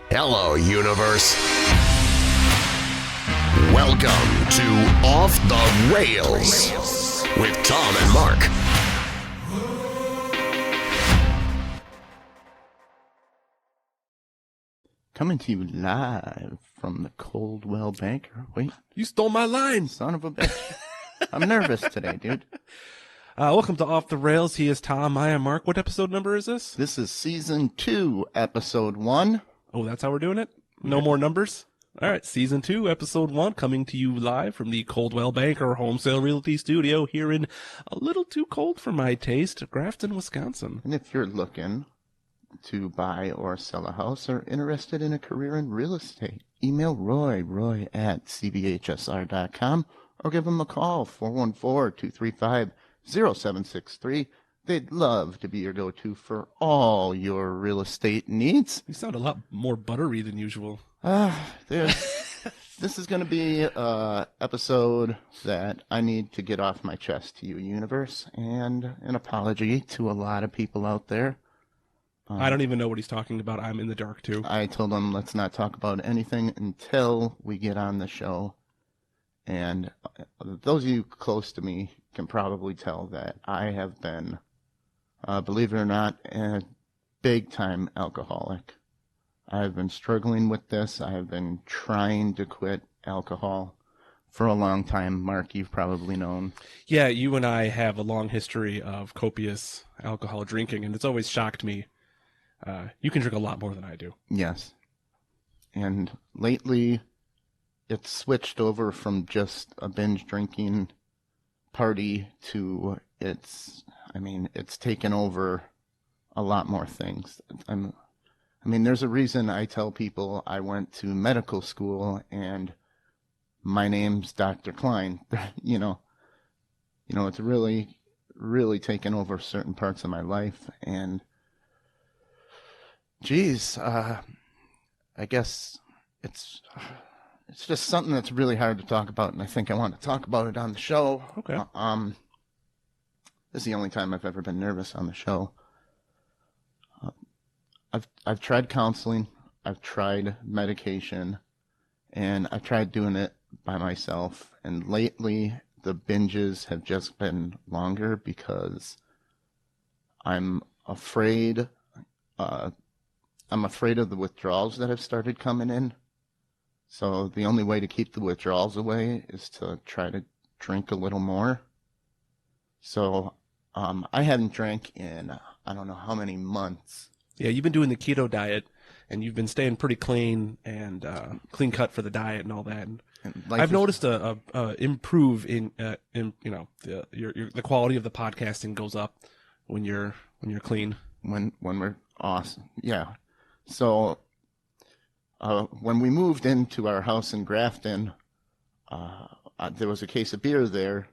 Hello, universe. Welcome to Off the Rails with Tom and Mark. Coming to you live from the Coldwell Banker. Wait, You stole my line. son of a bitch. I'm nervous today, dude. Welcome to Off the Rails. He is Tom. I am Mark. What episode number is this? This is season 2, episode 1. Oh, that's how we're doing it? No more numbers? All right, season 2, episode 1, coming to you live from the Coldwell Banker Home Sale Realty Studio here in a little too cold for my taste, Grafton, Wisconsin. And if you're looking to buy or sell a house or interested in a career in real estate, email Roy at cbhsr.com, or give him a call, 414-235-0763. They'd love to be your go-to for all your real estate needs. You sound a lot more buttery than usual. This is going to be an episode that I need to get off my chest to you, universe, and an apology to a lot of people out there. I don't even know what he's talking about. I'm in the dark, too. I told them let's not talk about anything until we get on the show. And those of you close to me can probably tell that I have been, believe it or not, a big-time alcoholic. I've been struggling with this. I have been trying to quit alcohol for a long time. Mark, you've probably known. Yeah, you and I have a long history of copious alcohol drinking, and it's always shocked me. You can drink a lot more than I do. Yes. And lately, it's switched over from just a binge drinking party to it's taken over a lot more things. There's a reason I tell people I went to medical school and my name's Dr. Klein. It's really, really taken over certain parts of my life. And geez, I guess it's just something that's really hard to talk about, and I think I want to talk about it on the show. Okay. This is the only time I've ever been nervous on the show. I've tried counseling, I've tried medication, and I've tried doing it by myself. And lately, the binges have just been longer because I'm afraid. I'm afraid of the withdrawals that have started coming in. So the only way to keep the withdrawals away is to try to drink a little more. So I hadn't drank in I don't know how many months. Yeah, you've been doing the keto diet, and you've been staying pretty clean and clean cut for the diet and all that. And I've noticed a improve in the quality of the podcasting goes up when you're clean. When we're awesome, yeah. So when we moved into our house in Grafton, there was a case of beer there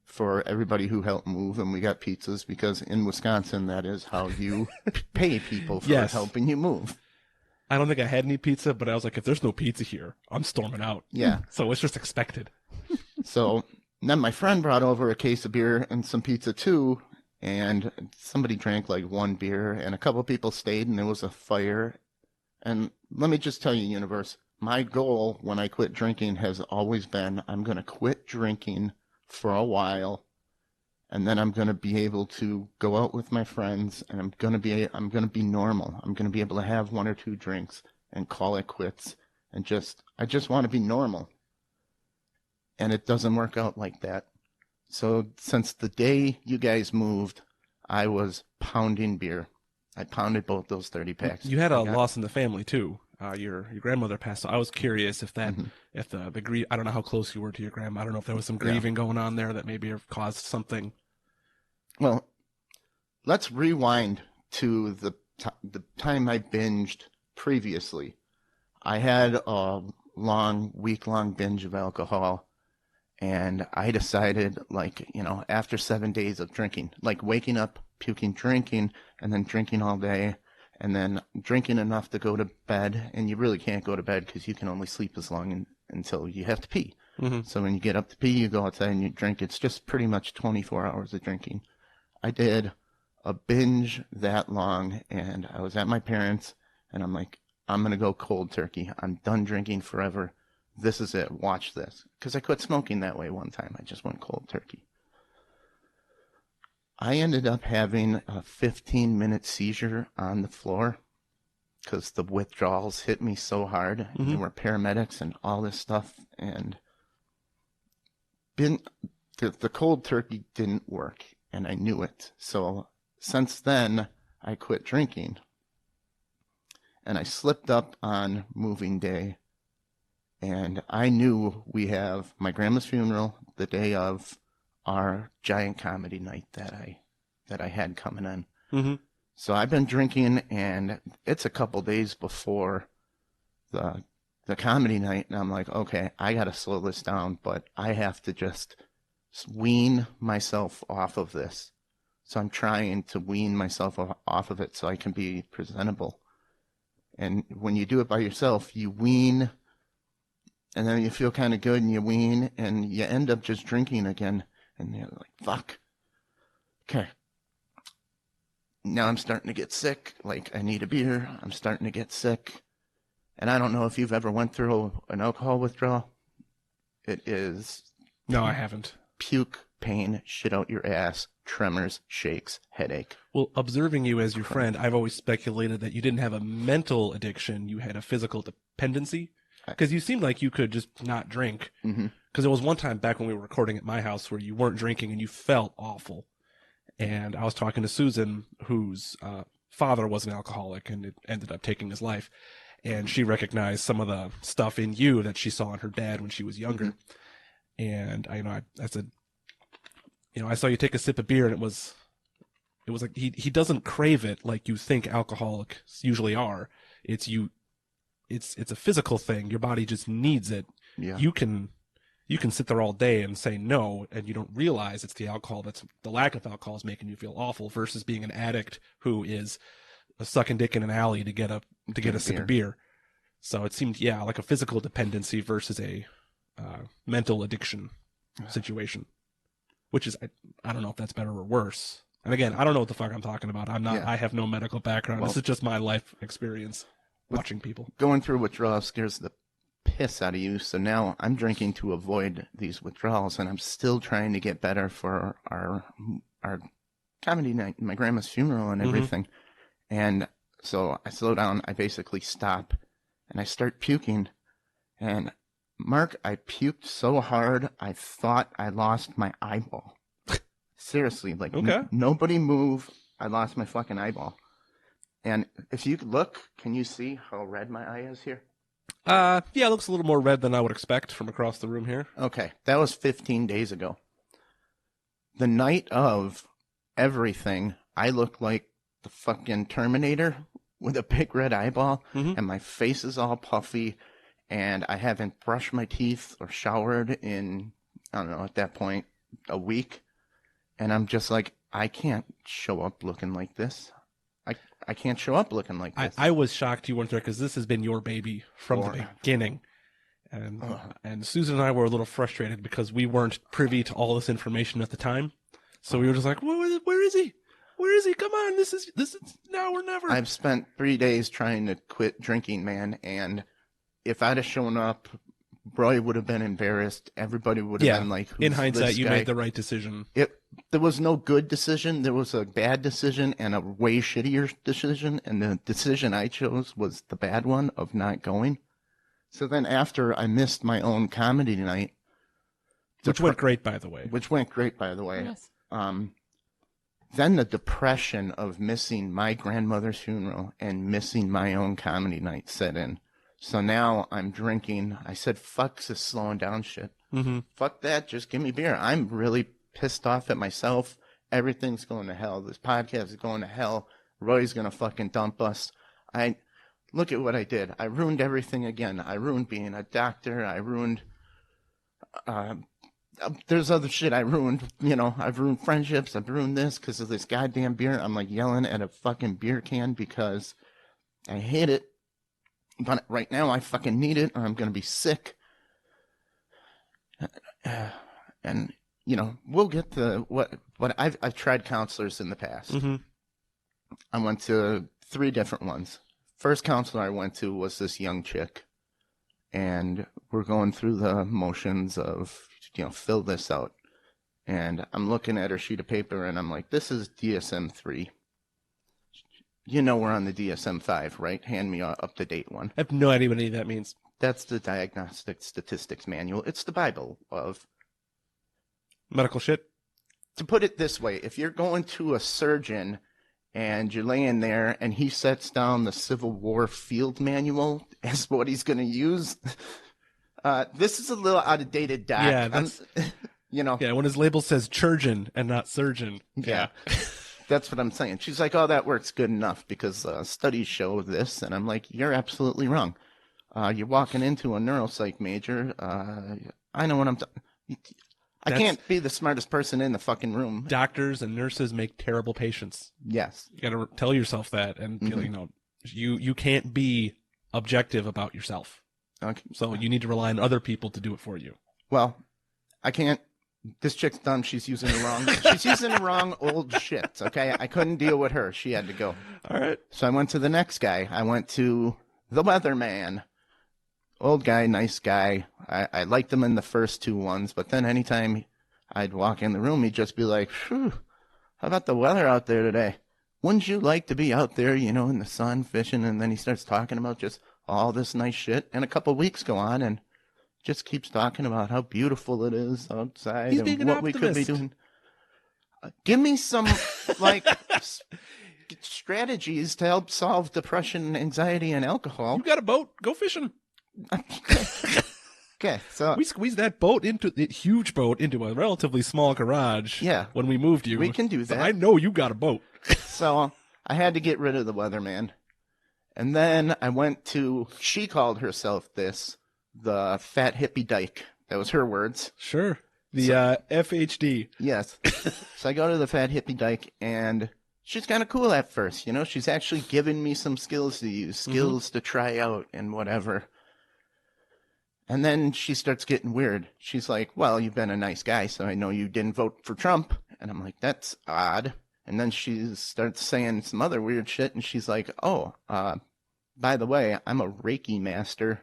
for everybody who helped move, and we got pizzas because in Wisconsin, that is how you pay people for helping you move. I don't think I had any pizza, but I was like, if there's no pizza here, I'm storming out. Yeah. So it's just expected. So then my friend brought over a case of beer and some pizza too, and somebody drank like one beer, and a couple of people stayed, and there was a fire. And let me just tell you, universe, my goal when I quit drinking has always been I'm going to quit drinking for a while, and then I'm going to be able to go out with my friends, and I'm going to be normal. I'm going to be able to have one or two drinks and call it quits, and I just want to be normal. And it doesn't work out like that. So since the day you guys moved, I was pounding beer. I pounded both those 30 packs. You had a loss in the family too. Your grandmother passed. So I was curious if that, if the grief. I don't know how close you were to your grandma. I don't know if there was some grieving going on there that maybe caused something. Well, let's rewind to the time I binged previously. I had a week-long binge of alcohol, and I decided, after 7 days of drinking, waking up, puking, drinking, and then drinking all day, and then drinking enough to go to bed, and you really can't go to bed because you can only sleep as long until you have to pee. Mm-hmm. So when you get up to pee, you go outside and you drink. It's just pretty much 24 hours of drinking. I did a binge that long, and I was at my parents', and I'm like, I'm going to go cold turkey. I'm done drinking forever. This is it. Watch this. Because I quit smoking that way one time. I just went cold turkey. I ended up having a 15-minute seizure on the floor because the withdrawals hit me so hard. Mm-hmm. And there were paramedics and all this stuff. And the cold turkey didn't work, and I knew it. So since then, I quit drinking. And I slipped up on moving day. And I knew we have my grandma's funeral the day of our giant comedy night that I had coming in. Mm-hmm. So I've been drinking, and it's a couple days before the comedy night, and I'm like, okay, I got to slow this down, but I have to just wean myself off of this. So I'm trying to wean myself off of it so I can be presentable. And when you do it by yourself, you wean, and then you feel kind of good, and you wean, and you end up just drinking again. And you're like, fuck. Okay. Now I'm starting to get sick. Like, I need a beer. I'm starting to get sick. And I don't know if you've ever went through an alcohol withdrawal. It is... No, I haven't. Puke, pain, shit out your ass, tremors, shakes, headache. Well, observing you as your friend, I've always speculated that you didn't have a mental addiction. You had a physical dependency. Because you seemed like you could just not drink. Mm-hmm. Because there was one time back when we were recording at my house where you weren't drinking and you felt awful. And I was talking to Susan, whose father was an alcoholic, and it ended up taking his life. And she recognized some of the stuff in you that she saw in her dad when she was younger. Mm-hmm. And I said, I saw you take a sip of beer, and it was like he doesn't crave it like you think alcoholics usually are. It's a physical thing. Your body just needs it. Yeah. You can sit there all day and say no, and you don't realize it's the alcohol. The lack of alcohol is making you feel awful versus being an addict who is sucking dick in an alley to get a sip of beer. So it seemed, like a physical dependency versus a mental addiction situation, which is, I don't know if that's better or worse. And again, I don't know what the fuck I'm talking about. I have no medical background. Well, this is just my life experience watching people. Going through withdrawal scares the piss out of you. So now I'm drinking to avoid these withdrawals, and I'm still trying to get better for our comedy night, my grandma's funeral and everything. Mm-hmm. And so I slow down. I basically stop, and I start puking. And Mark, I puked so hard, I thought I lost my eyeball. Seriously, like nobody move. I lost my fucking eyeball. And if you look, can you see how red my eye is here? It looks a little more red than I would expect from across the room here. Okay, that was 15 days ago. The night of everything, I look like the fucking Terminator with a big red eyeball, and my face is all puffy, and I haven't brushed my teeth or showered in, I don't know, at that point, a week. And I'm just like, I can't show up looking like this. I can't show up looking like this. I was shocked you weren't there because this has been your baby from the beginning. And Susan and I were a little frustrated because we weren't privy to all this information at the time. So we were just like, where is he? Where is he? Come on, this is now or never. I've spent 3 days trying to quit drinking, man, and if I'd have shown up, Roy would have been embarrassed. Everybody would have been like, in hindsight, you made the right decision. There was no good decision. There was a bad decision and a way shittier decision. And the decision I chose was the bad one of not going. So then after I missed my own comedy night. Which went great, by the way. Yes. Then the depression of missing my grandmother's funeral and missing my own comedy night set in. So now I'm drinking. I said, fuck this slowing down shit. Mm-hmm. Fuck that. Just give me beer. I'm really pissed off at myself. Everything's going to hell. This podcast is going to hell. Roy's going to fucking dump us. Look at what I did. I ruined everything again. I ruined being a doctor. I ruined, there's other shit I ruined. I've ruined friendships. I've ruined this because of this goddamn beer. I'm like yelling at a fucking beer can because I hate it. But right now I fucking need it or I'm going to be sick. And, we'll get to what I've tried counselors in the past. Mm-hmm. I went to 3 different ones. first counselor I went to was this young chick, and we're going through the motions of, fill this out. And I'm looking at her sheet of paper, and I'm like, this is DSM-3. We're on the DSM-5, right? Hand me a up-to-date one. I have no idea what any of that means. That's the Diagnostic Statistics Manual. It's the Bible of... medical shit? To put it this way, if you're going to a surgeon and you're laying there and he sets down the Civil War field manual as what he's going to use, this is a little out-of-dated, Doc. Yeah, that's... Yeah, when his label says chirurgeon and not surgeon. Yeah. That's what I'm saying. She's like, oh, that works good enough because studies show this. And I'm like, you're absolutely wrong. You're walking into a neuropsych major. I know what I'm talking. I can't be the smartest person in the fucking room. Doctors and nurses make terrible patients. Yes. You got to tell yourself that, and you can't be objective about yourself. Okay. So you need to rely on other people to do it for you. Well, I can't. This chick's dumb. She's using the wrong old shit. Okay, I couldn't deal with her. She had to go. All right. So I went to the next guy. I went to the weatherman. Old guy, nice guy. I liked him in the first two ones, but then anytime I'd walk in the room, he'd just be like, "Phew, how about the weather out there today? Wouldn't you like to be out there, in the sun fishing?" And then he starts talking about just all this nice shit. And a couple weeks go on, and just keeps talking about how beautiful it is outside and what we could be doing. Give me some strategies to help solve depression, anxiety, and alcohol. You got a boat? Go fishing. Okay, so we squeezed that huge boat into a relatively small garage. Yeah, when we moved you, we can do that. So I know you got a boat. So I had to get rid of the weatherman, and then I went to. She called herself the fat hippie dyke. That was her words. Sure. The FHD. Yes. So I go to the fat hippie dyke, and she's kind of cool at first. She's actually giving me some skills to use, skills to try out and whatever. And then she starts getting weird. She's like, well, you've been a nice guy, so I know you didn't vote for Trump. And I'm like, that's odd. And then she starts saying some other weird shit, and she's like, oh, by the way, I'm a Reiki master.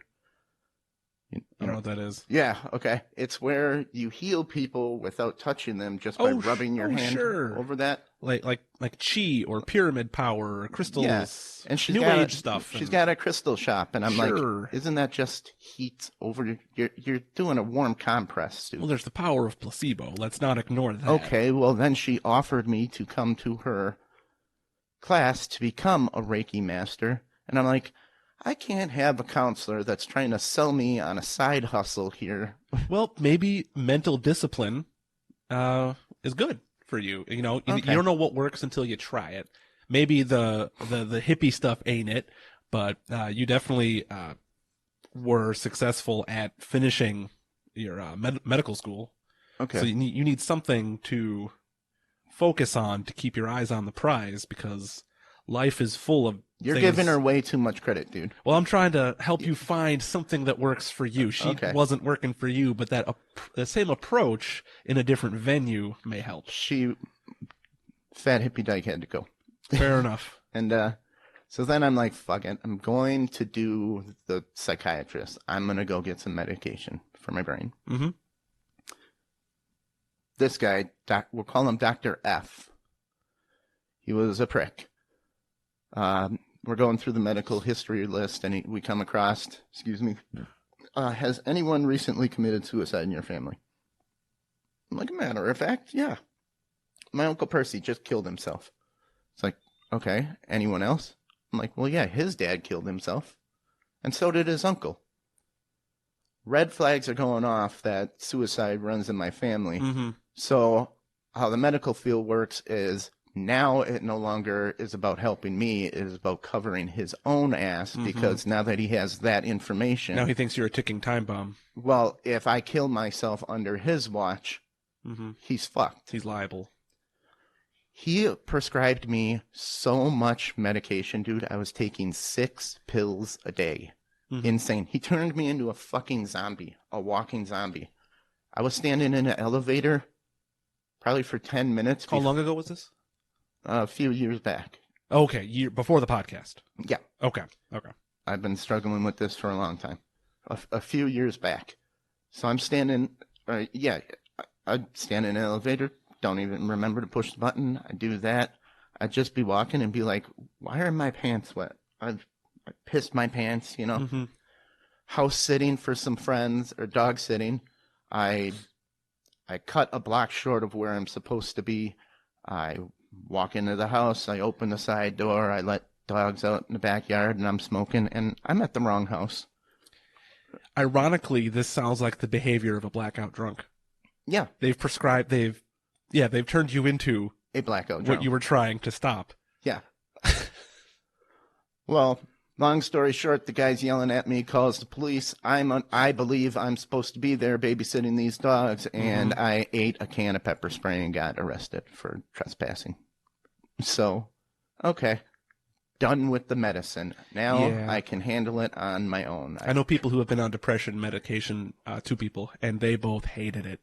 I don't know what that is. Yeah, okay. It's where you heal people without touching them, just by rubbing your hand over that. Like chi or pyramid power or crystals. Yes. And she's New got Age stuff. She's got a crystal shop, and I'm like, isn't that just heat over? You're doing a warm compress, dude. Well, there's the power of placebo. Let's not ignore that. Okay, well, then she offered me to come to her class to become a Reiki master, and I'm like, I can't have a counselor that's trying to sell me on a side hustle here. Well, maybe mental discipline is good for you. You don't know what works until you try it. Maybe the hippie stuff ain't it, but you definitely were successful at finishing your medical school. Okay. So you need something to focus on to keep your eyes on the prize, because life is full of You're things. giving her way too much credit, dude. Well, I'm trying to help you find something that works for you. She wasn't working for you, but the same approach in a different venue may help. Fat hippie dyke had to go. Fair enough. And so then I'm like, fuck it. I'm going to do the psychiatrist. I'm going to go get some medication for my brain. Mm-hmm. This guy, we'll call him Dr. F. He was a prick. We're going through the medical history list, and we come across, has anyone recently committed suicide in your family? Like a matter of fact, yeah. My Uncle Percy just killed himself. It's like, okay, anyone else? I'm like, well, yeah, his dad killed himself. And so did his uncle. Red flags are going off that suicide runs in my family. Mm-hmm. So how the medical field works is now it no longer is about helping me. It is about covering his own ass, because now that he has that information. Now he thinks you're a ticking time bomb. Well, if I kill myself under his watch, he's fucked. He's liable. He prescribed me so much medication, dude. I was taking 6 pills a day. Insane. He turned me into a fucking zombie, a walking zombie. I was standing in an elevator probably for 10 minutes. How long ago was this? A few years back. Okay, year before the podcast. Yeah. Okay. I've been struggling with this for a long time, a few years back. So I'm standing, I'd stand in an elevator, don't even remember to push the button. I do that. I'd just be walking and be like, why are my pants wet? I pissed my pants, you know. Mm-hmm. House sitting for some friends or dog sitting. I cut a block short of where I'm supposed to be. I walk into the house. I open the side door. I let dogs out in the backyard, and I'm smoking, and I'm at the wrong house. Ironically, this sounds like the behavior of a blackout drunk. Yeah. They've turned you into a blackout drunk. What you were trying to stop. Yeah. Well, long story short, the guy's yelling at me, calls the police. I believe I'm supposed to be there babysitting these dogs, and I ate a can of pepper spray and got arrested for trespassing. So, okay. Done with the medicine. Now I can handle it on my own. I know people who have been on depression medication, 2 people, and they both hated it.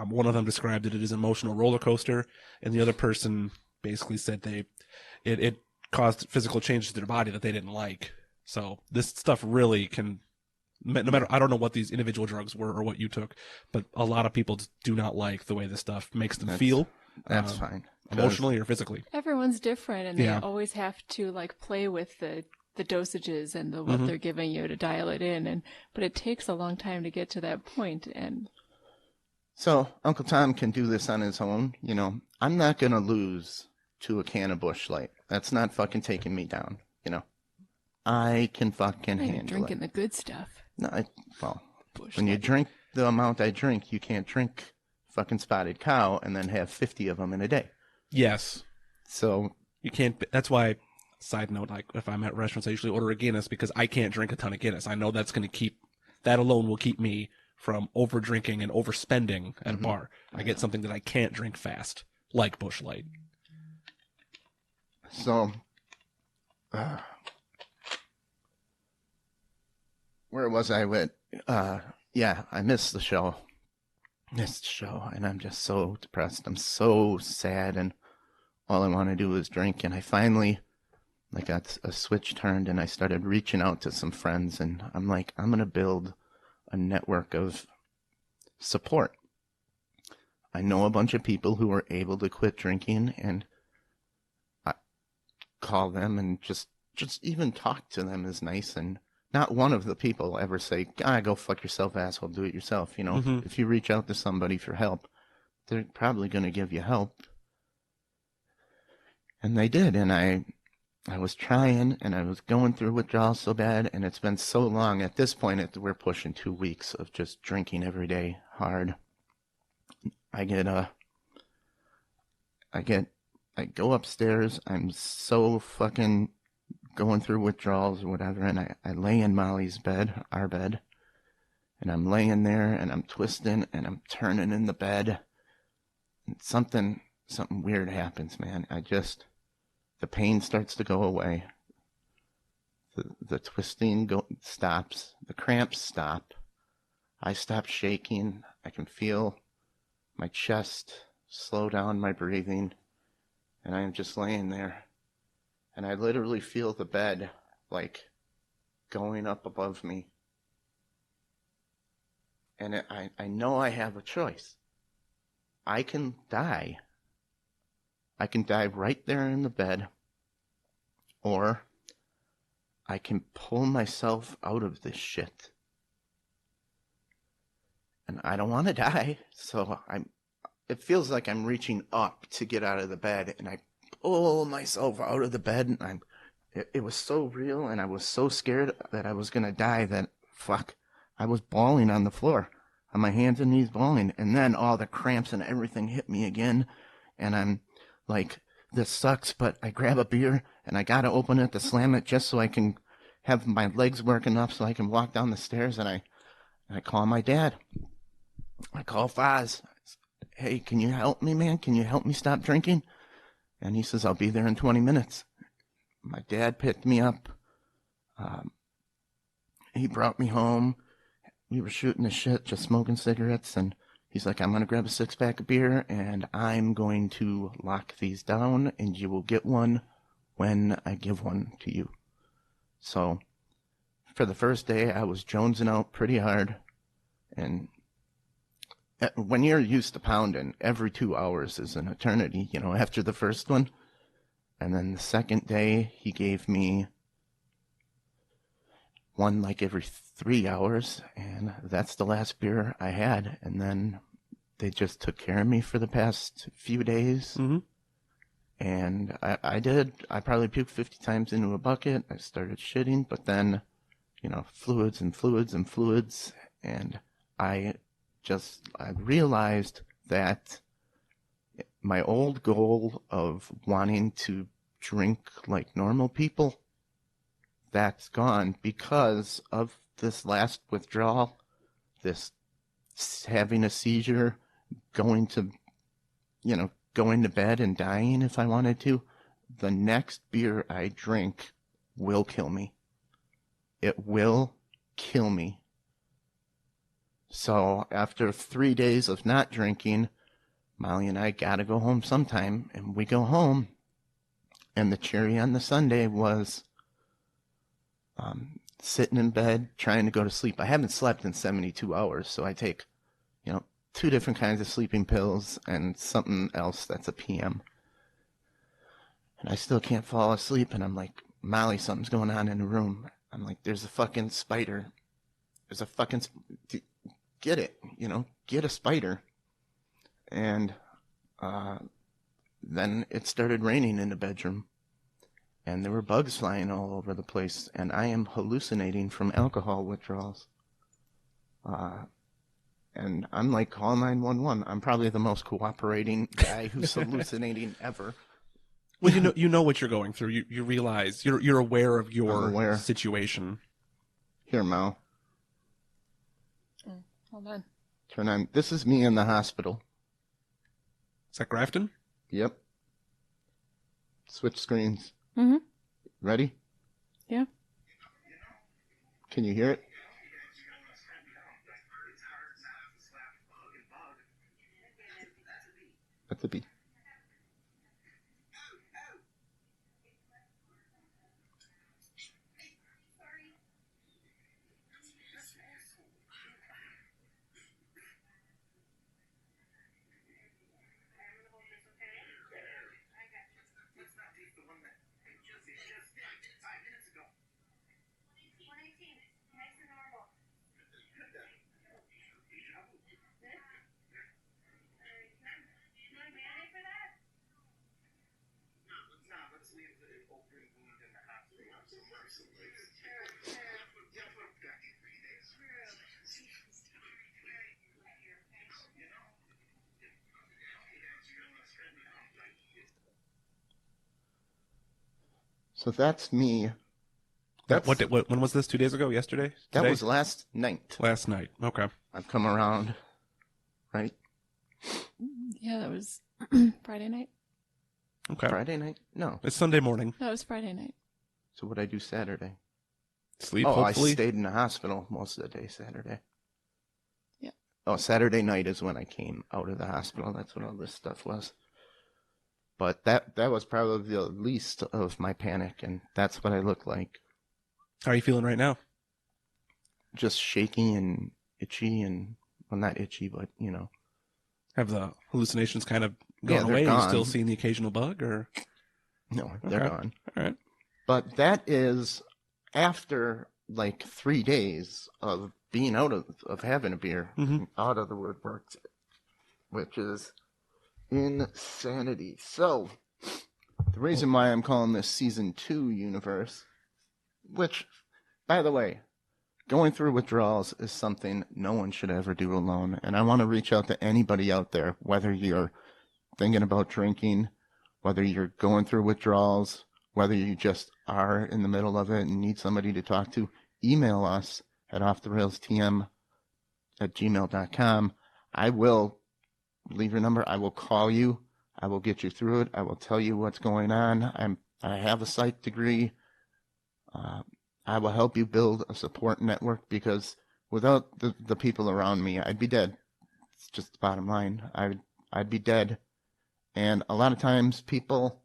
One of them described it as an emotional roller coaster, and the other person basically said it caused physical changes to their body that they didn't like. So this stuff really can, no matter, I don't know what these individual drugs were or what you took, but a lot of people do not like the way this stuff makes them feel. That's fine. Emotionally or physically. Everyone's different, and they always have to like play with the dosages and what they're giving you to dial it in, but it takes a long time to get to that point. And so Uncle Tom can do this on his own. You know, I'm not gonna lose to a can of Busch Light. That's not fucking taking me down. You know, I can fucking handle drinking it. The good stuff. No, Busch when you Light. drink the amount I drink, you can't drink fucking Spotted Cow and then have 50 of them in a day. Yes. So you can't. That's why. Side note: like if I'm at restaurants, I usually order a Guinness because I can't drink a ton of Guinness. I know that's going to keep. That alone will keep me from over drinking and overspending at a bar. I get something that I can't drink fast, like Busch Light. So, where was I with? Yeah, I missed the show. And I'm just so depressed. I'm so sad, and all I want to do is drink. And I finally, got a switch turned, and I started reaching out to some friends, and I'm like, I'm gonna build a network of support. I know a bunch of people who are able to quit drinking, and I call them and just even talk to them is nice. And not one of the people ever say, go fuck yourself, asshole, do it yourself. You know, if you reach out to somebody for help, they're probably going to give you help. And they did. And I was trying, and I was going through withdrawal so bad, and it's been so long. At this point, we're pushing 2 weeks of just drinking every day hard. I go upstairs. I'm so fucking going through withdrawals or whatever, and I lay in Molly's bed, our bed, and I'm laying there, and I'm twisting, and I'm turning in the bed, and something weird happens, man. The pain starts to go away. The twisting stops. The cramps stop. I stop shaking. I can feel my chest slow down my breathing, and I am just laying there. And I literally feel the bed, going up above me. And I know I have a choice. I can die. I can die right there in the bed. Or I can pull myself out of this shit. And I don't want to die, so it feels like I'm reaching up to get out of the bed, and I pull myself out of the bed, and it was so real, and I was so scared that I was going to die that, I was bawling on the floor, on my hands and knees bawling, and then all the cramps and everything hit me again, and I'm like, this sucks, but I grab a beer, and I got to open it to slam it just so I can have my legs work enough so I can walk down the stairs, and I call my dad. I call Foz. Hey, can you help me, man? Can you help me stop drinking? And he says, I'll be there in 20 minutes. My dad picked me up. He brought me home. We were shooting the shit, just smoking cigarettes. And he's like, I'm going to grab a 6-pack of beer, and I'm going to lock these down, and you will get one when I give one to you. So for the first day, I was jonesing out pretty hard. And when you're used to pounding, every 2 hours is an eternity, you know, after the first one. And then the second day, he gave me one like every 3 hours. And that's the last beer I had. And then they just took care of me for the past few days. Mm-hmm. And I probably puked 50 times into a bucket. I started shitting, but then, you know, fluids. And I realized that my old goal of wanting to drink like normal people, that's gone because of this last withdrawal, this having a seizure, going to bed and dying if I wanted to. The next beer I drink will kill me. It will kill me. So after 3 days of not drinking, Molly and I gotta go home sometime, and we go home, and the cherry on the sundae was sitting in bed trying to go to sleep. I haven't slept in 72 hours, so I take, 2 different kinds of sleeping pills and something else that's a PM. And I still can't fall asleep, and I'm like, Molly, something's going on in the room. I'm like, there's a fucking spider. There's a fucking... Get it, get a spider. And then it started raining in the bedroom. And there were bugs flying all over the place. And I am hallucinating from alcohol withdrawals. And I'm like, call 911. I'm probably the most cooperating guy who's hallucinating ever. Well, you know what you're going through. You realize you're aware of your situation. Here, Mal. Hold on. Turn on. This is me in the hospital. Is that Grafton? Yep. Switch screens. Mm-hmm. Ready? Yeah. Can you hear it? That's a B. So that's me. When was this? 2 days ago? Yesterday? That Today? was last night. Last night. Okay. I've come around, right? Yeah, that was Friday night. Okay. Friday night? No. It's Sunday morning. That was Friday night. So what'd I do Saturday? Sleep, Oh, hopefully. I stayed in the hospital most of the day Saturday. Yeah. Oh, Saturday night is when I came out of the hospital. That's what all this stuff was. But that was probably the least of my panic, and that's what I look like. How are you feeling right now? Just shaky and itchy, and, well, not itchy, but, Have the hallucinations kind of gone they're away? Are you gone. still seeing the occasional bug, or? No, they're Okay. gone. All right. But that is after, like, 3 days of being out of having a beer, Mhm. out of the woodworks, which is insanity. So, the reason why I'm calling this Season 2 universe, which, by the way, going through withdrawals is something no one should ever do alone. And I want to reach out to anybody out there, whether you're thinking about drinking, whether you're going through withdrawals, whether you just are in the middle of it and need somebody to talk to. Email us at offtherailstm@gmail.com. I will leave your number. I will call you. I will get you through it. I will tell you what's going on. I have a psych degree. I will help you build a support network, because without the people around me, I'd be dead. It's just the bottom line. I'd be dead. And a lot of times people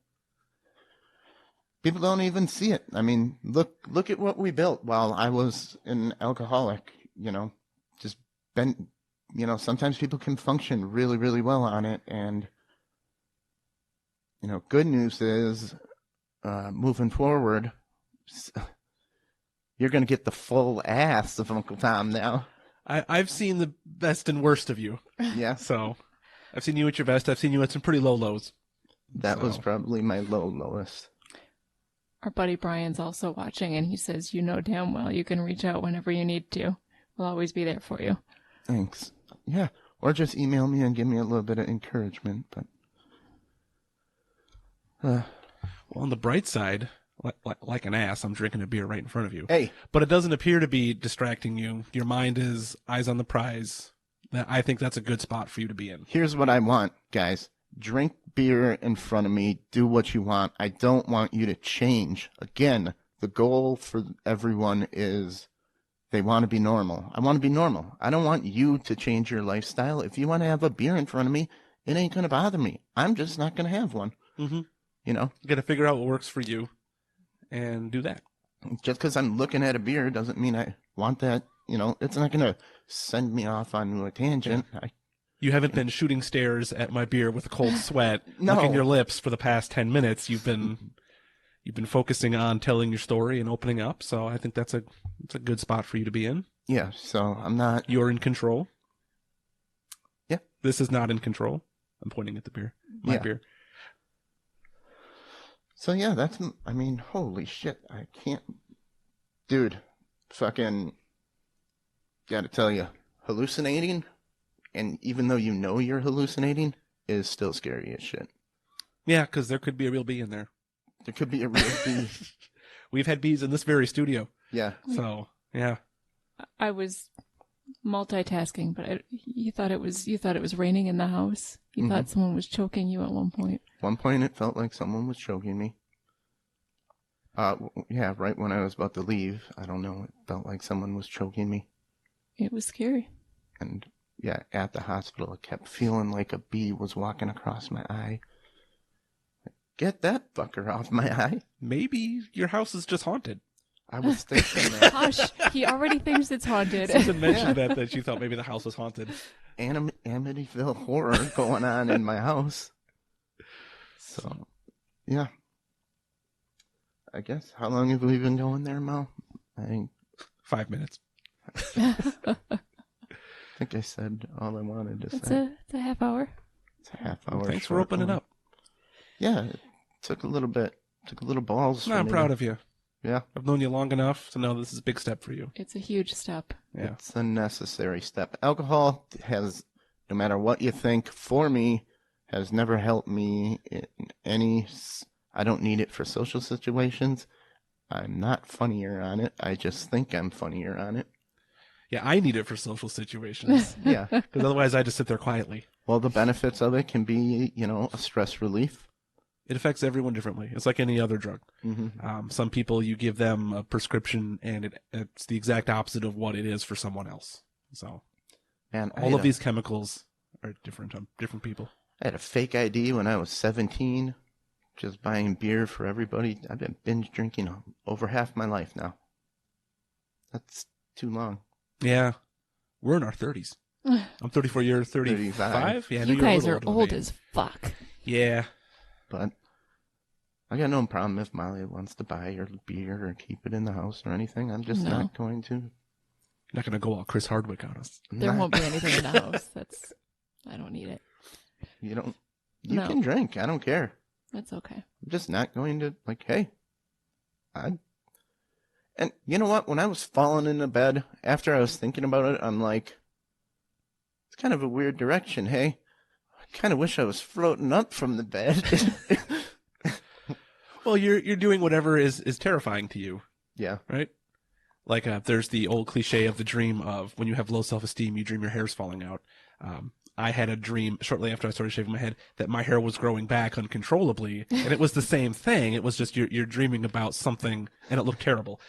People don't even see it. I mean, look at what we built while I was an alcoholic, just been, sometimes people can function really, really well on it. And, good news is, moving forward, you're going to get the full ass of Uncle Tom now. I've seen the best and worst of you. Yeah. So I've seen you at your best. I've seen you at some pretty low lows. That was probably my lowest. Our buddy Brian's also watching, and he says, damn well you can reach out whenever you need to. We'll always be there for you. Thanks. Yeah. Or just email me and give me a little bit of encouragement. But well, on the bright side, like an ass, I'm drinking a beer right in front of you. Hey. But it doesn't appear to be distracting you. Your mind is eyes on the prize. I think that's a good spot for you to be in. Here's what I want, guys. Drink beer in front of me. Do what you want. I don't want you to change. Again, the goal for everyone is they want to be normal. I want to be normal. I don't want you to change your lifestyle. If you want to have a beer in front of me, it ain't going to bother me. I'm just not going to have one. Mm-hmm. You got to figure out what works for you and do that. Just because I'm looking at a beer doesn't mean I want that. It's not going to send me off on a tangent. Yeah. You haven't been shooting stares at my beer with a cold sweat, No. licking your lips for the past 10 minutes. You've been focusing on telling your story and opening up. So I think it's a good spot for you to be in. Yeah. So I'm not. You're in control. Yeah. This is not in control. I'm pointing at the beer. My beer. So yeah, holy shit. I can't. Dude, fucking. Gotta tell you, hallucinating. And even though you're hallucinating, is still scary as shit. Yeah, because there could be a real bee in there. There could be a real bee. We've had bees in this very studio. Yeah. So, yeah. I was multitasking, but you thought it was raining in the house. You thought someone was choking you at one point. One point it felt like someone was choking me. Yeah, right when I was about to leave, I don't know, it felt like someone was choking me. It was scary. And yeah, at the hospital, I kept feeling like a bee was walking across my eye. Get that fucker off my eye. Maybe your house is just haunted. I was thinking that. Hush, he already thinks it's haunted. Susan mentioned that you thought maybe the house was haunted. Amityville horror going on in my house. So, yeah. I guess, how long have we been going there, Mo? I think 5 minutes. I think I said all I wanted to say. It's a half hour. It's a half hour. Well, thanks for opening up. Yeah, it took a little bit. Took a little balls. No, I'm proud of you. Yeah. I've known you long enough to know this is a big step for you. It's a huge step. Yeah. It's a necessary step. Alcohol has, no matter what you think, for me, has never helped me in any. I don't need it for social situations. I'm not funnier on it. I just think I'm funnier on it. Yeah, I need it for social situations. Yeah. Because otherwise I just sit there quietly. Well, the benefits of it can be, a stress relief. It affects everyone differently. It's like any other drug. Mm-hmm. Some people, you give them a prescription and it's the exact opposite of what it is for someone else. So, and all of these chemicals are different on different people. I had a fake ID when I was 17, just buying beer for everybody. I've been binge drinking over half my life now. That's too long. Yeah. We're in our 30s. I'm 34, you're 35? Yeah, you guys are old as fuck. Yeah. But I got no problem if Molly wants to buy her beer or keep it in the house or anything. I'm just not going to. You're not going to go all Chris Hardwick on us. There won't be anything in the house. I don't need it. You don't. You can drink. I don't care. That's okay. I'm just not going to, hey. And you know what? When I was falling into bed, after I was thinking about it, I'm like, it's kind of a weird direction, hey? I kind of wish I was floating up from the bed. Well, you're doing whatever is terrifying to you. Yeah. Right? Like, there's the old cliche of the dream of when you have low self-esteem, you dream your hair's falling out. I had a dream shortly after I started shaving my head that my hair was growing back uncontrollably, and it was the same thing. It was just you're dreaming about something, and it looked terrible,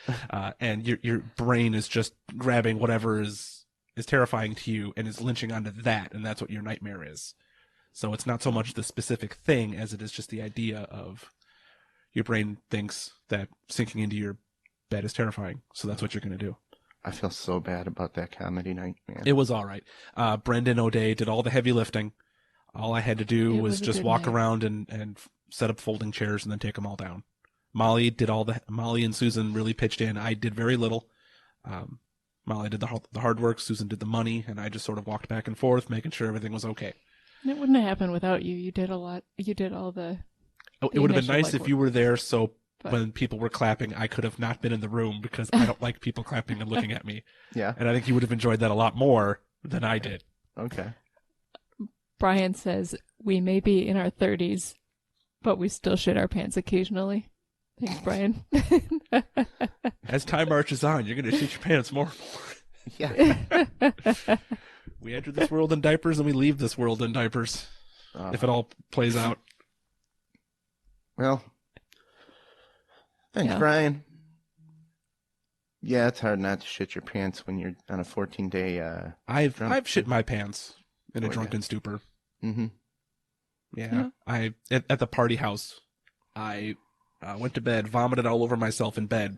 and your brain is just grabbing whatever is terrifying to you and is lynching onto that, and that's what your nightmare is. So it's not so much the specific thing as it is just the idea of your brain thinks that sinking into your bed is terrifying. So that's what you're going to do. I feel so bad about that comedy night, man. It was all right. Brendan O'Day did all the heavy lifting. All I had to do was just walk around and set up folding chairs and then take them all down. Molly and Susan really pitched in. I did very little. Molly did the hard work. Susan did the money, and I just sort of walked back and forth, making sure everything was okay. It wouldn't have happened without you. You did a lot. You did all the. It would have been nice if you were there, so when people were clapping, I could have not been in the room because I don't like people clapping and looking at me. Yeah. And I think you would have enjoyed that a lot more than I did. Okay. Brian says, we may be in our 30s, but we still shit our pants occasionally. Thanks, Brian. As time marches on, you're going to shit your pants more and more. Yeah. We enter this world in diapers and we leave this world in diapers. If it all plays out. Well, thanks, Brian. Yeah, it's hard not to shit your pants when you're on a 14-day. I've shit my pants in a drunken stupor. Mm-hmm. Yeah. At the party house, I went to bed, vomited all over myself in bed,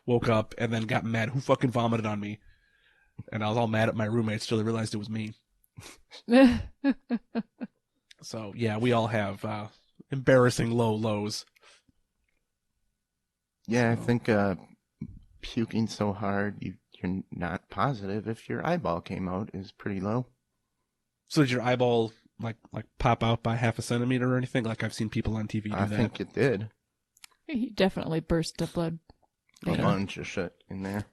woke up, and then got mad. Who fucking vomited on me? And I was all mad at my roommates till they realized it was me. So, yeah, we all have embarrassing low lows. Yeah, I think puking so hard you're not positive if your eyeball came out is pretty low. So did your eyeball like pop out by half a centimeter or anything? Like I've seen people on TV do that. I think it did. He definitely burst a blood vein. A bunch of shit in there.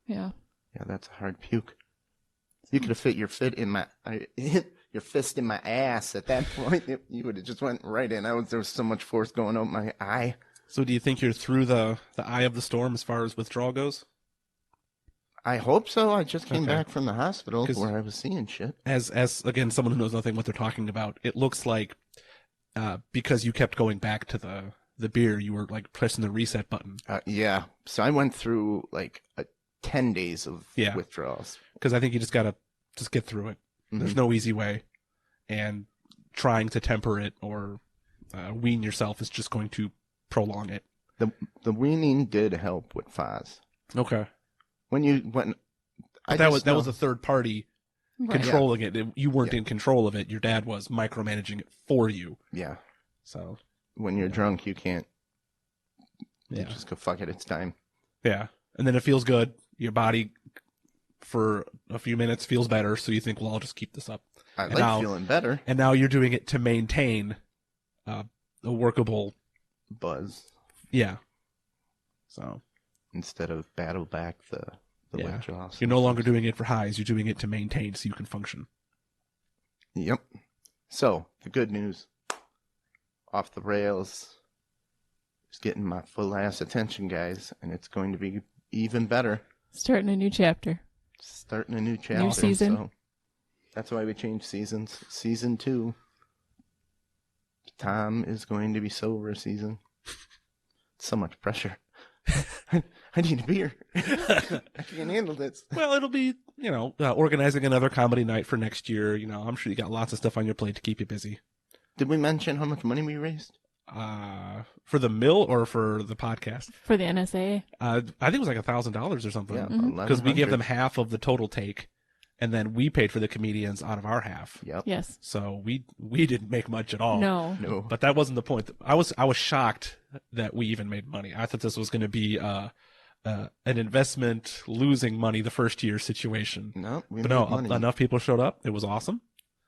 Yeah. Yeah, that's a hard puke. You could have fit your fist in my ass at that point. You would have just went right in. There was so much force going up my eye. So do you think you're through the eye of the storm as far as withdrawal goes? I hope so. I just came back from the hospital where I was seeing shit. As again, someone who knows nothing what they're talking about, it looks like because you kept going back to the beer, you were like pressing the reset button. Yeah. So I went through like 10 days of withdrawals. Because I think you just gotta get through it. Mm-hmm. There's no easy way, and trying to temper it or wean yourself is just going to prolong it. The weaning did help with Foz. Okay. That was a third party controlling it. You weren't in control of it. Your dad was micromanaging it for you. Yeah. So when you're drunk, you can't. You just go, fuck it, it's time. Yeah. And then it feels good. Your body for a few minutes feels better. So you think, well, I'll just keep this up. I like feeling better. And now you're doing it to maintain a workable buzz. Yeah. So instead of battle back the withdrawals. You're no longer doing it for highs. You're doing it to maintain so you can function. Yep. So the good news, Off the Rails is getting my full ass attention, guys, and it's going to be even better. Starting a new chapter. New season. So that's why we changed seasons. Season 2. Tom is going to be sober season. So much pressure. I need a beer. I can't handle this. Well, it'll be, organizing another comedy night for next year. I'm sure you got lots of stuff on your plate to keep you busy. Did we mention how much money we raised? For the mill or for the podcast? For the NSA. I think it was like $1,000 or something. Yeah, because we gave them half of the total take, and then we paid for the comedians out of our half. Yep. Yes. So we didn't make much at all. No. But that wasn't the point. I was shocked that we even made money. I thought this was going to be an investment losing money the first year situation. No, enough people showed up. It was awesome.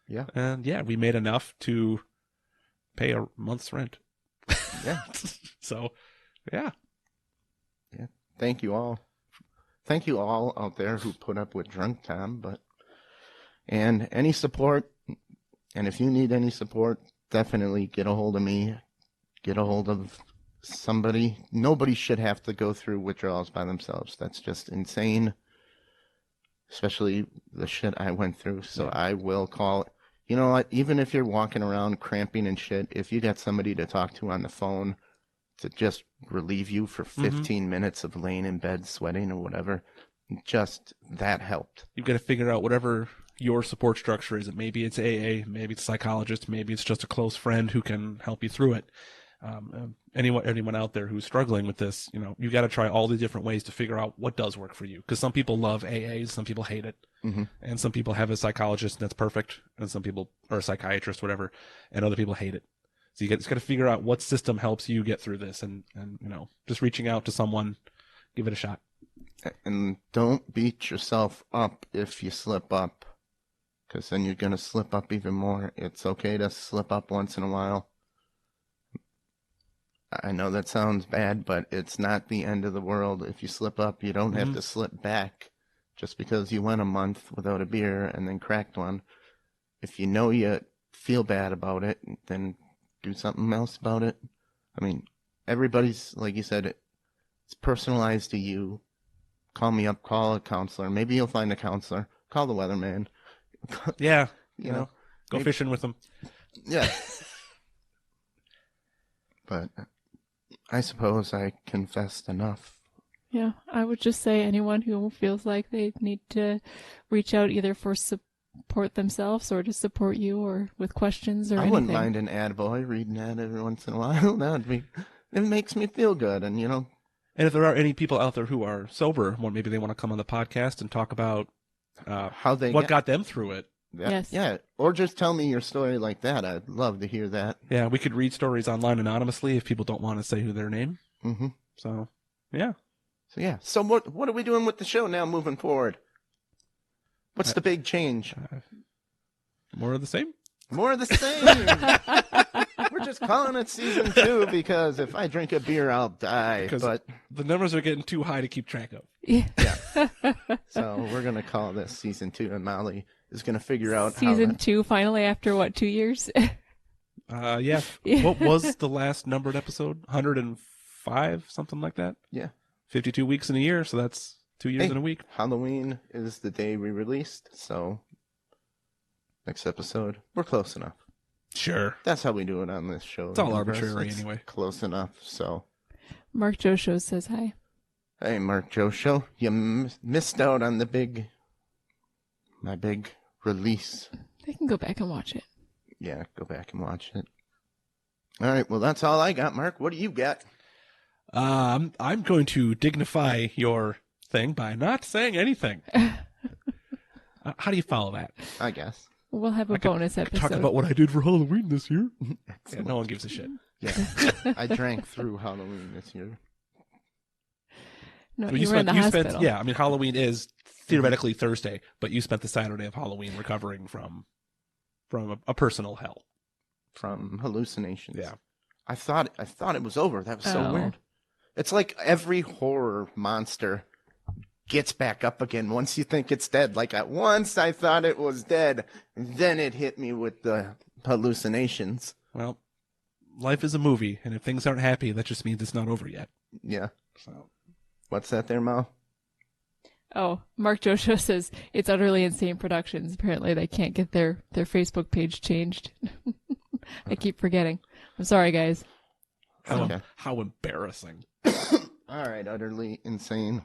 Yeah. And we made enough to pay a month's rent. Yeah. So, yeah. Yeah. Thank you all. Thank you all out there who put up with Drunk Tom, and any support, and if you need any support, definitely get a hold of me. Get a hold of somebody. Nobody should have to go through withdrawals by themselves. That's just insane. Especially the shit I went through. So I will call. You know what? Even if you're walking around cramping and shit, if you got somebody to talk to on the phone to just relieve you for 15 minutes of laying in bed sweating or whatever, just that helped. You've got to figure out whatever your support structure is. Maybe it's AA, maybe it's a psychologist, maybe it's just a close friend who can help you through it. anyone out there who's struggling with this, you got to try all the different ways to figure out what does work for you. Because some people love AAs, some people hate it, and some people have a psychologist and that's perfect, and some people or a psychiatrist, whatever, and other people hate it. So you just got to figure out what system helps you get through this, and just reaching out to someone, give it a shot. And don't beat yourself up if you slip up, because then you're going to slip up even more. It's okay to slip up once in a while. I know that sounds bad, but it's not the end of the world. If you slip up, you don't have to slip back just because you went a month without a beer and then cracked one. If you know you feel bad about it, then do something else about it. I mean, everybody's, like you said, it's personalized to you. Call me up, call a counselor. Maybe you'll find a counselor. Call the weatherman. Yeah. you know, go fishing with them. Yeah. But I suppose I confessed enough. Yeah, I would just say anyone who feels like they need to reach out either for support themselves or to support you or with questions or anything. I wouldn't mind an ad boy reading that every once in a while. It makes me feel good, and And if there are any people out there who are sober, well, maybe they want to come on the podcast and talk about what got them through it. Yes. Yeah, or just tell me your story like that. I'd love to hear that. Yeah, we could read stories online anonymously if people don't want to say who their name. Mm-hmm. So, yeah. So what are we doing with the show now moving forward? What's the big change? More of the same? More of the same. We're just calling it season 2 because if I drink a beer, I'll die. But the numbers are getting too high to keep track of. Yeah. So we're going to call this season 2, and Molly is going to figure out season 2 finally after 2 years? Yeah. What was the last numbered episode? 105, something like that? Yeah. 52 weeks in a year, so that's 2 years in a week. Halloween is the day we released, so next episode, we're close enough. Sure. That's how we do it on this show. It's all arbitrary anyway. Close enough, so. Mark Joe Show says hi. Hey, Mark Joe Show. You missed out on my big release. They can go back and watch it. Yeah, go back and watch it. All right, well, that's all I got, Mark. What do you got? I'm going to dignify your thing by not saying anything. How do you follow that? I guess. We'll have a bonus episode. Talk about what I did for Halloween this year. Yeah, no one gives a shit. Yeah, I drank through Halloween this year. No, you were in the hospital. Yeah, I mean, Halloween is theoretically Thursday, but you spent the Saturday of Halloween recovering from a personal hell. From hallucinations. Yeah. I thought it was over. That was so weird. It's like every horror monster gets back up again once you think it's dead. Like at once I thought it was dead, and then it hit me with the hallucinations. Well, life is a movie, and if things aren't happy, that just means it's not over yet. Yeah. So, what's that there, Mal? Oh, Mark Joshua says it's Utterly Insane Productions. Apparently they can't get their Facebook page changed. I keep forgetting. I'm sorry, guys. How embarrassing. All right, Utterly Insane.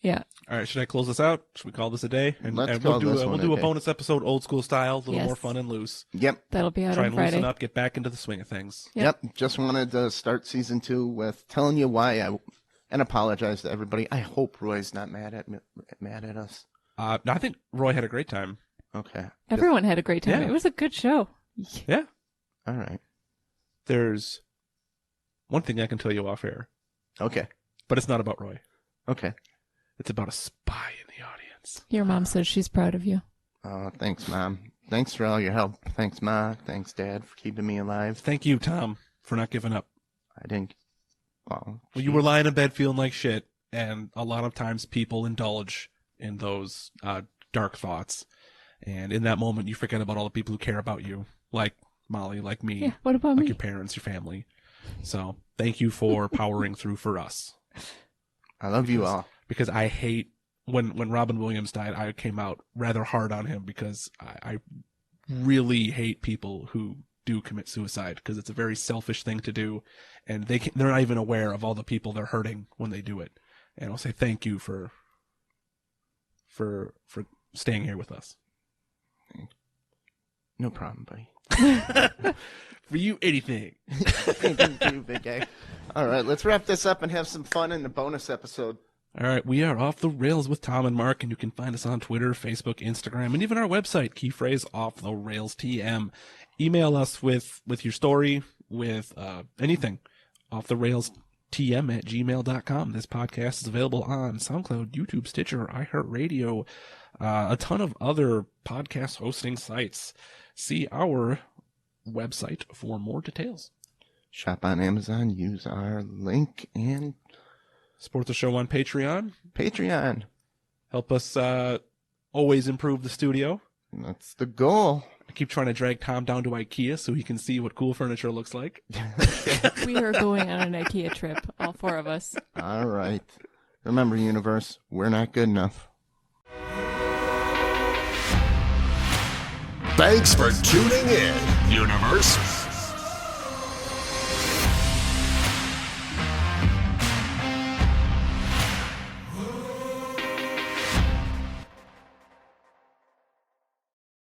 Yeah. All right, should I close this out? Should we call this a day? And Let's we'll call do this a, one we'll do a a day. bonus episode, old school style, a little Yes. more fun and loose. Yep. That'll be out Try on and Friday. loosen up, get back into the swing of things. Yep. Just wanted to start season 2 with telling you why and apologize to everybody. I hope Roy's not mad at us. No, I think Roy had a great time. Okay. Everyone had a great time. Yeah. It was a good show. Yeah. All right. There's one thing I can tell you off air, Okay. but it's not about Roy. Okay. It's about a spy in the audience. Your mom says she's proud of you. Oh, thanks, Mom. Thanks for all your help. Thanks, Ma. Thanks, Dad, for keeping me alive. Thank you, Tom, for not giving up. I didn't. Well, You were lying in bed feeling like shit, and a lot of times people indulge in those dark thoughts. And in that moment, you forget about all the people who care about you, like Molly, like me, Yeah, what about like me? your parents, your family. So thank you for powering through for us. I love you all. Because I hate when Robin Williams died, I came out rather hard on him because I really hate people who do commit suicide because it's a very selfish thing to do, and they're not even aware of all the people they're hurting when they do it. And I'll say thank you for staying here with us. No problem, buddy. For you, anything. You big guy. All right, let's wrap this up and have some fun in the bonus episode. All right, we are Off the Rails with Tom and Mark, and you can find us on Twitter, Facebook, Instagram, and even our website, key phrase Off the Rails TM. Email us with your story, with anything, Off the Rails TM at gmail.com. This podcast is available on SoundCloud, YouTube, Stitcher, iHeartRadio, a ton of other podcast hosting sites. See our website for more details. Shop on Amazon, use our link, and Support the show on Patreon. Help us always improve the studio. That's the goal. I keep trying to drag Tom down to IKEA so he can see what cool furniture looks like. We are going on an IKEA trip, all four of us. All right. Remember, universe, we're not good enough. Thanks for tuning in, universe.